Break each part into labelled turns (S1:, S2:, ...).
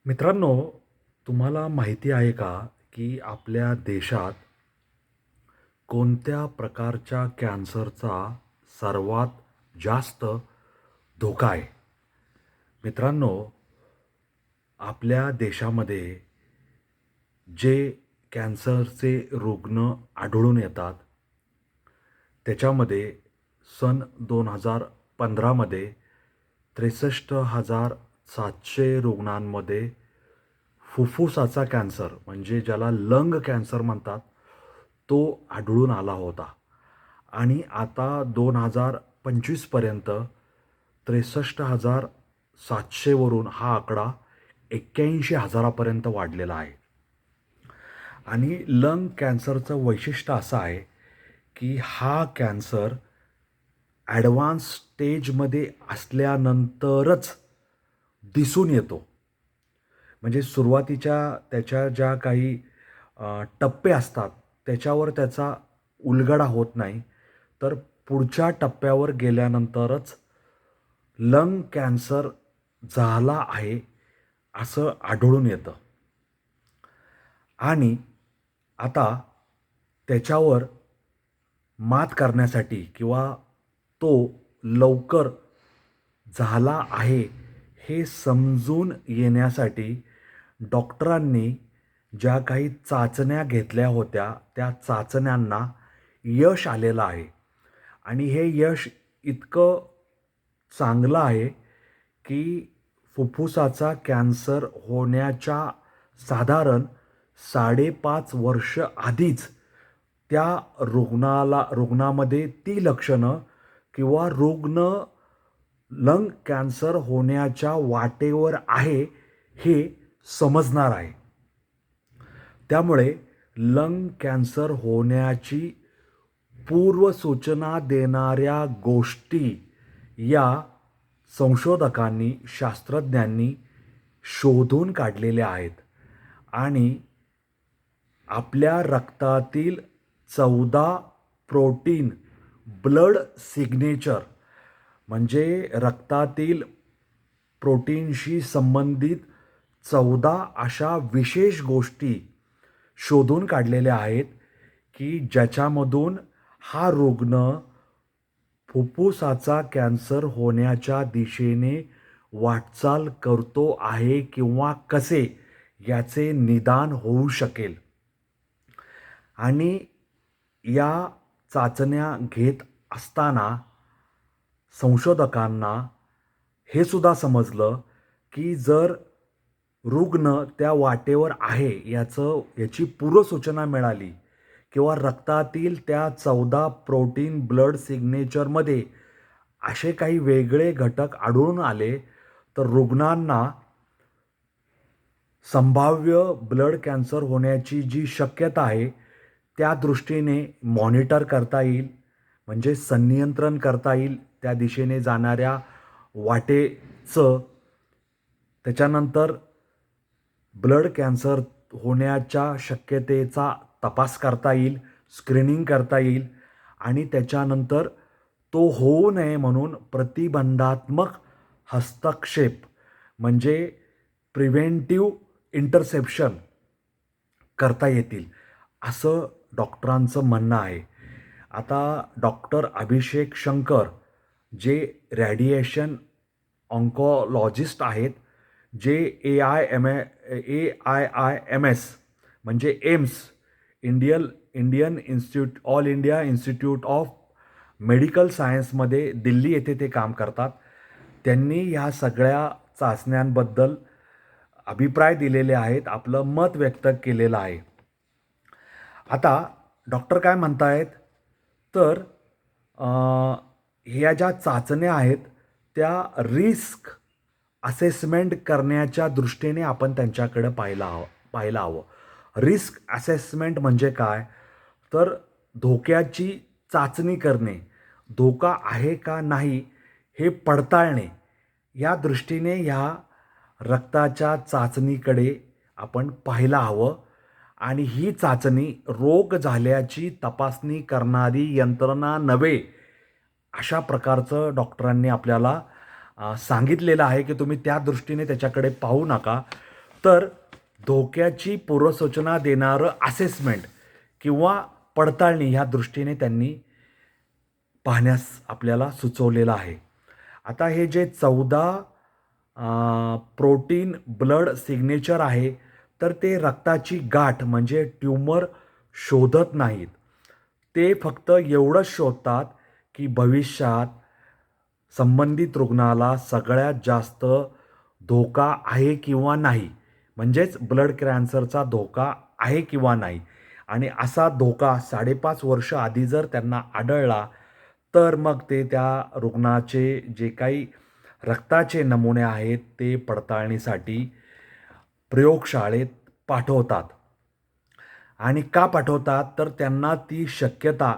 S1: मित्रांनो, तुम्हाला माहिती आहे का, की आपल्या देशात कोणत्या प्रकारच्या कॅन्सरचा सर्वात जास्त धोका आहे? मित्रांनो, आपल्या देशामध्ये जे कॅन्सरचे रुग्ण आढळून येतात, त्याच्यामध्ये सन 2015मध्ये 63,700 रुग्णांमध्ये फुफ्फुसाचा कॅन्सर म्हणजे ज्याला लंग कॅन्सर म्हणतात, तो आढळून आला होता. आणि आता 2025 पर्यंत 63,700 वरून हा आकडा 81,000 पर्यंत वाढलेला आहे. आणि लंग कॅन्सरचं वैशिष्ट्य असं आहे, की हा कॅन्सर ॲडव्हान्स स्टेजमध्ये असल्यानंतरच दिसून येतो. म्हणजे सुरुवातीच्या त्याच्या ज्या काही टप्पे असतात, त्याच्यावर त्याचा उलगडा होत नाही. तर पुढच्या टप्प्यावर गेल्यानंतरच लंग कॅन्सर झाला आहे, असं आढळून येतं. आणि आता त्याच्यावर मात करण्यासाठी किंवा तो लवकर झाला आहे, हे समजून येण्यासाठी डॉक्टरांनी ज्या काही चाचण्या घेतल्या होत्या, त्या चाचण्यांना यश आलेलं आहे. आणि हे यश इतकं चांगलं आहे, की फुफ्फुसाचा कॅन्सर होण्याच्या साधारण 5.5 वर्ष आधीच त्या रुग्णामध्ये ती लक्षणं किंवा रुग्ण लंग कॅन्सर होण्याच्या वाटेवर आहे, हे समजणार आहे. त्यामुळे लंग कॅन्सर होण्याची पूर्वसूचना देणाऱ्या गोष्टी या संशोधकांनी, शास्त्रज्ञांनी शोधून काढलेल्या आहेत. आणि आपल्या रक्तातील 14 प्रोटीन ब्लड सिग्नेचर म्हणजे रक्तातील प्रोटीनशी संबंधित 14 अशा विशेष गोष्टी शोधून काढलेल्या आहेत, की ज्याच्यामधून हा रुग्ण फुफ्फुसाचा कॅन्सर होण्याच्या दिशेने वाटचाल करतो आहे किंवा कसे याचे निदान होऊ शकेल. आणि या चाचण्या घेत असताना संशोधकांना हे सुद्धा समजलं, की जर रुग्ण त्या वाटेवर आहे याची पूर्वसूचना मिळाली किंवा रक्तातील त्या 14 प्रोटीन ब्लड सिग्नेचरमध्ये असे काही वेगळे घटक आढळून आले, तर रुग्णांना संभाव्य ब्लड कॅन्सर होण्याची जी शक्यता आहे, त्या दृष्टीने मॉनिटर करता येईल, म्हणजे संनियंत्रण करता येईल त्या दिशेने जाणाऱ्या वाटेचं. त्याच्यानंतर ब्लड कॅन्सर होण्याच्या शक्यतेचा तपास करता येईल, स्क्रीनिंग करता येईल. आणि त्याच्यानंतर तो होऊ नये म्हणून प्रतिबंधात्मक हस्तक्षेप म्हणजे प्रिव्हेंटिव्ह इंटरसेप्शन करता येतील, असं डॉक्टरांचं म्हणणं आहे. आता डॉक्टर अभिषेक शंकर जे रेडिएशन ऑन्कॉलॉजिस्ट आहेत, जे AIIMS म्हणजे AIIMS Indian all India institute of medical सायन्समध्ये दिल्ली येथे ते काम करतात. त्यांनी ह्या सगळ्या चाचण्यांबद्दल अभिप्राय दिलेले आहेत, आपलं मत व्यक्त केलेलं आहे. आता डॉक्टर काय म्हणतायत, तर ह्या ज्या चाचण्या आहेत, त्या रिस्क असेसमेंट करण्याच्या दृष्टीने आपण त्यांच्याकडे पाहायला हवं. रिस्क असेसमेंट म्हणजे काय, तर धोक्याची चाचणी करणे, धोका आहे का नाही हे पडताळणे, या दृष्टीने ह्या रक्ताच्या चाचणीकडे आपण पाहायला हवं. आणि ही चाचणी रोग झाल्याची तपासणी करणारी यंत्रणा नव्हे, अशा प्रकारचं डॉक्टरांनी आपल्याला सांगितलेलं आहे, की तुम्ही त्या दृष्टीने त्याच्याकडे पाहू नका. तर धोक्याची पूर्वसूचना देणारं असेसमेंट किंवा पडताळणी ह्या दृष्टीने त्यांनी पाहण्यास आपल्याला सुचवलेलं आहे. आता हे जे 14 प्रोटीन ब्लड सिग्नेचर आहे, तर ते रक्ताची गाठ म्हणजे ट्यूमर शोधत नाहीत. ते फक्त एवढंच शोधतात, की भविष्यात संबंधित रुग्णाला सगळ्यात जास्त धोका आहे किंवा नाही. म्हणजेच ब्लड कॅन्सरचा धोका आहे किंवा नाही. आणि असा धोका 5.5 वर्ष आधी जर त्यांना आढळला, तर मग ते त्या रुग्णाचे जे काही रक्ताचे नमुने आहेत, ते पडताळणीसाठी प्रयोगशाळेत पाठवतात. आणि का पाठवतात? तर त्यांना ती शक्यता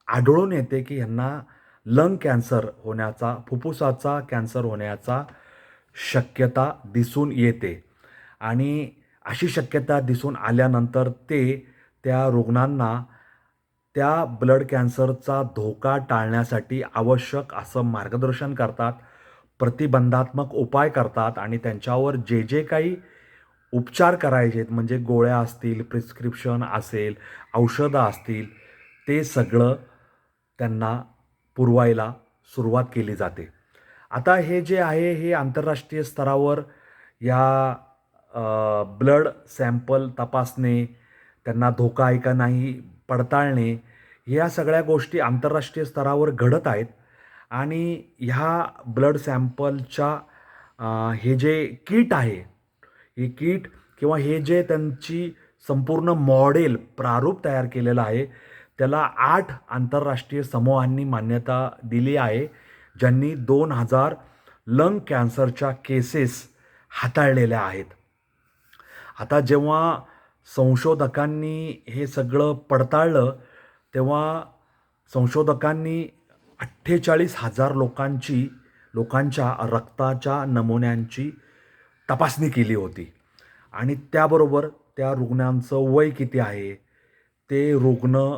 S1: आढळून येते, की ह्यांना लंग कॅन्सर होण्याचा, फुफ्फुसाचा कॅन्सर होण्याचा शक्यता दिसून येते. आणि अशी शक्यता दिसून आल्यानंतर ते त्या रुग्णांना त्या ब्लड कॅन्सरचा धोका टाळण्यासाठी आवश्यक असं मार्गदर्शन करतात, प्रतिबंधात्मक उपाय करतात आणि त्यांच्यावर जे जे काही उपचार करायचे आहेत, म्हणजे गोळ्या असतील, प्रिस्क्रिप्शन असेल, औषधं असतील, ते सगळं त्यांना पुरवायला सुरुवात केली जाते. आता हे जे आहे, हे आंतरराष्ट्रीय स्तरावर या ब्लड सॅम्पल तपासणे, त्यांना धोका आहे का नाही पडताळणे, ह्या सगळ्या गोष्टी आंतरराष्ट्रीय स्तरावर घडत आहेत. आणि ह्या ब्लड सॅम्पलच्या हे जे किट आहे, हे किट किंवा हे जे त्यांची संपूर्ण मॉडेल प्रारूप तयार केलेलं आहे, त्याला 8 आंतरराष्ट्रीय समूहांनी मान्यता दिली आहे, ज्यांनी 2000 लंग कॅन्सरच्या केसेस हाताळलेल्या आहेत. आता जेव्हा संशोधकांनी हे सगळं पडताळलं, तेव्हा संशोधकांनी 48,000 लोकांच्या रक्ताच्या नमुन्यांची तपासणी केली होती. आणि त्याबरोबर त्या रुग्णांचं वय किती आहे, ते रुग्ण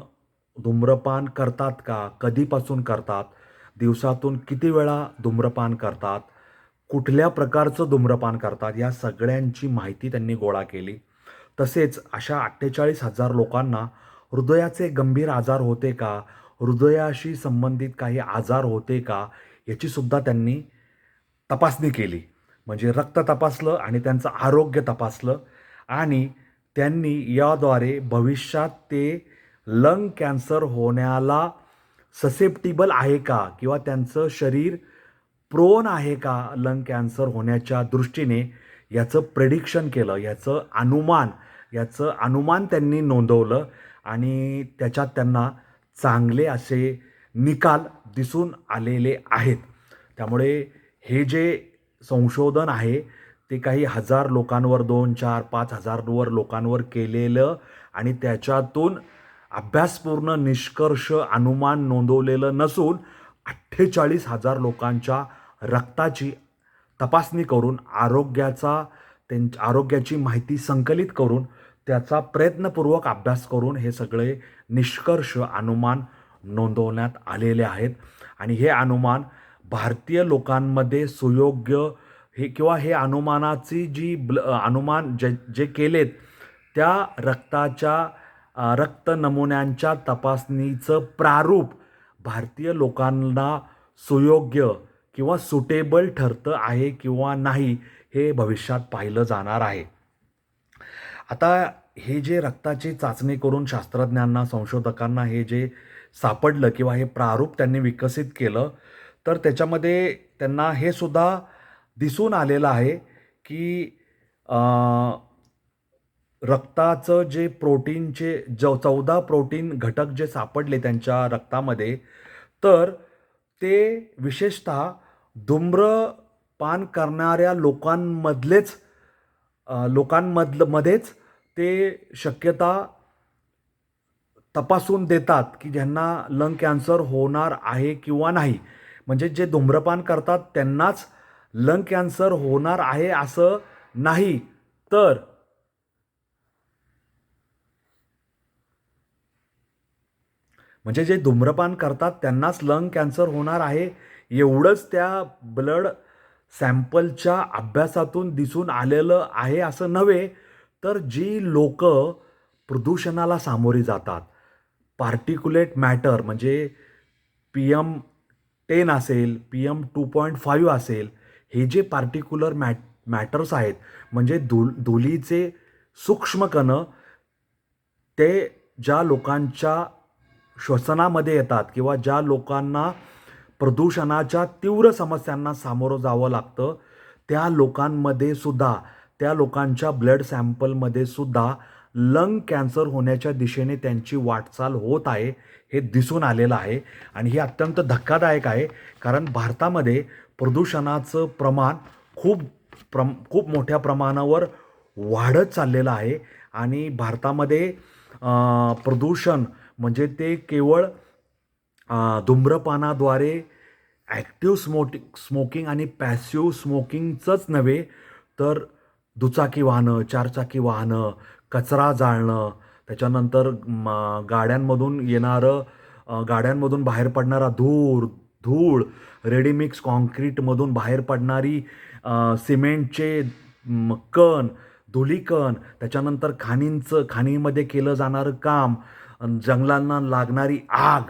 S1: धूम्रपान करतात का, कधीपासून करतात, दिवसातून किती वेळा धूम्रपान करतात, कुठल्या प्रकारचं धूम्रपान करतात, या सगळ्यांची माहिती त्यांनी गोळा केली. तसेच अशा 48,000 लोकांना हृदयाचे गंभीर आजार होते का, हृदयाशी संबंधित काही आजार होते का, याचीसुद्धा त्यांनी तपासणी केली. म्हणजे रक्त तपासलं आणि त्यांचं आरोग्य तपासलं. आणि त्यांनी याद्वारे भविष्यात ते लंग कॅन्सर होण्याला ससेप्टिबल आहे का, किंवा त्यांचं शरीर प्रोन आहे का लंग कॅन्सर होण्याच्या दृष्टीने, याचं प्रेडिक्शन केलं, याचं अनुमान त्यांनी नोंदवलं. आणि त्याच्यात त्यांना चांगले असे निकाल दिसून आलेले आहेत. त्यामुळे हे जे संशोधन आहे, ते काही हजार लोकांवर, 2, 4, 5,000 लोकांवर केलेलं आणि त्याच्यातून अभ्यासपूर्ण निष्कर्ष अनुमान नोंदवलेलं नसून 48,000 लोकांच्या रक्ताची तपासणी करून आरोग्याची माहिती संकलित करून त्याचा प्रयत्नपूर्वक अभ्यास करून हे सगळे निष्कर्ष, अनुमान नोंदवण्यात आलेले आहेत. आणि हे अनुमान भारतीय लोकांमध्ये सुयोग्य किंवा हे अनुमानाची अनुमान जे केलेत, त्या रक्त नमुन्यांच्या तपासणीचं प्रारूप भारतीय लोकांना सुयोग्य किंवा सुटेबल ठरतं आहे किंवा नाही, हे भविष्यात पाहिलं जाणार आहे. आता हे जे रक्ताची चाचणी करून शास्त्रज्ञांना, संशोधकांना हे जे सापडलं किंवा हे प्रारूप त्यांनी विकसित केलं, तर त्याच्यामध्ये त्यांना हे सुद्धा दिसून आलेलं आहे, की रक्ताचं जे प्रोटीनचे 14 प्रोटीन घटक जे सापडले त्यांच्या रक्तामध्ये, तर ते विशेषतः धूम्रपान करणाऱ्या लोकांमध्येच ते शक्यता तपासून देतात, की ज्यांना लंग कॅन्सर होणार आहे किंवा नाही. म्हणजे जे धूम्रपान करतात त्यांनाच लंग कॅन्सर होणार आहे असं नाही, तर म्हणजे जे धूम्रपान करतात त्यांनाच लंग कॅन्सर होणार आहे, एवढंच त्या ब्लड सॅम्पलच्या अभ्यासातून दिसून आलेलं आहे असं नव्हे, तर जी लोक प्रदूषणाला सामोरी जातात, पार्टिक्युलेट मॅटर म्हणजे PM10 असेल, PM2.5 असेल, हे जे पार्टिक्युलर मॅटर्स आहेत, म्हणजे धुलीचे सूक्ष्म कण, ते ज्या लोकांच्या श्वसनामध्ये येतात किंवा ज्या लोकांना प्रदूषणाच्या तीव्र समस्यांना सामोरं जावं लागतं, त्या लोकांमध्ये सुद्धा, त्या लोकांच्या ब्लड सॅम्पलमध्ये सुद्धा लंग कॅन्सर होण्याच्या दिशेने त्यांची वाटचाल होत आहे, हे दिसून आलेलं आहे. आणि हे अत्यंत धक्कादायक आहे, कारण भारतामध्ये प्रदूषणाचं प्रमाण खूप मोठ्या प्रमाणावर वाढत चाललेलं आहे. आणि भारतामध्ये प्रदूषण म्हणजे ते केवळ धूम्रपानाद्वारे ॲक्टिव्ह स्मोकिंग आणि पॅसिव्ह स्मोकिंगचंच नव्हे, तर दुचाकी वाहनं, चारचाकी वाहनं, कचरा जाळणं, त्याच्यानंतर गाड्यांमधून बाहेर पडणारा धूळ, रेडीमिक्स कॉन्क्रीटमधून बाहेर पडणारी सिमेंटचे कण, धुलीकण, त्याच्यानंतर खाणींमध्ये केलं जाणारं काम, जंगलांना लागणारी आग,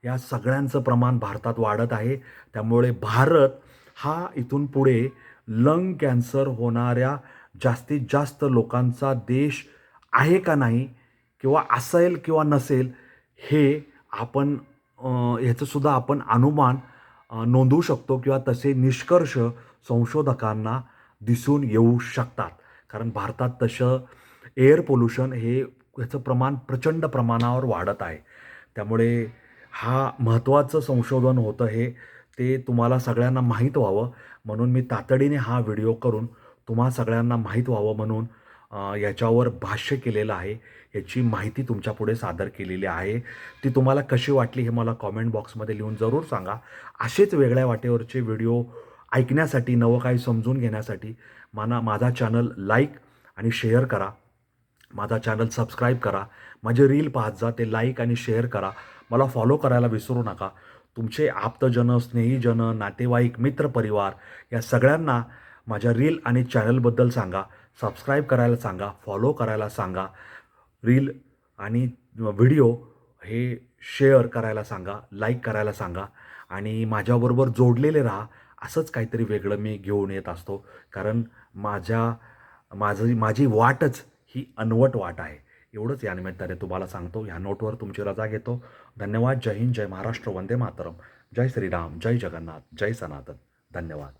S1: या सगळ्यांचं प्रमाण भारतात वाढत आहे. त्यामुळे भारत हा इथून पुढे लंग कॅन्सर होणाऱ्या जास्तीत जास्त लोकांचा देश आहे का नाही, किंवा असेल किंवा नसेल, हे आपण ह्याचंसुद्धा आपण अनुमान नोंदवू शकतो, किंवा तसे निष्कर्ष संशोधकांना दिसून येऊ शकतात. कारण भारतात तसं एअर पोल्युशन ह्याचं प्रमाण प्रचंड प्रमाणावर वाढत आहे. त्यामुळे हा महत्त्वाचं संशोधन होतं हे, ते तुम्हाला सगळ्यांना माहीत व्हावं म्हणून मी तातडीने हा व्हिडिओ करून तुम्हा सगळ्यांना माहीत व्हावं म्हणून याच्यावर भाष्य केलेलं आहे, याची माहिती तुमच्यापुढे सादर केलेली आहे. ती तुम्हाला कशी वाटली हे मला कॉमेंट बॉक्समध्ये लिहून जरूर सांगा. असेच वेगळ्या वाटेवरचे व्हिडिओ ऐकण्यासाठी, नवं काही समजून घेण्यासाठी माझा चॅनल लाईक आणि शेअर करा. माझा चॅनल सबस्क्राईब करा. माझे रील पाहत जा, ते लाईक आणि शेअर करा. मला फॉलो करायला विसरू नका. तुमचे आप्तजन, स्नेहीजन, नातेवाईक, मित्रपरिवार या सगळ्यांना माझ्या रील आणि चॅनलबद्दल सांगा. सबस्क्राईब करायला सांगा, फॉलो करायला सांगा, रील आणि व्हिडिओ हे शेअर करायला सांगा, लाईक करायला सांगा. आणि माझ्याबरोबर जोडलेले राहा. असंच काहीतरी वेगळं मी घेऊन येत असतो, कारण माझी वाटच ही अनवट वाट आहे. एवढंच या निमित्ताने तुम्हाला सांगतो. ह्या नोटवर तुमची रजा घेतो. धन्यवाद. जय हिंद, जय महाराष्ट्र, वंदे मातरम. जय श्रीराम, जय जगन्नाथ, जय सनातन. धन्यवाद.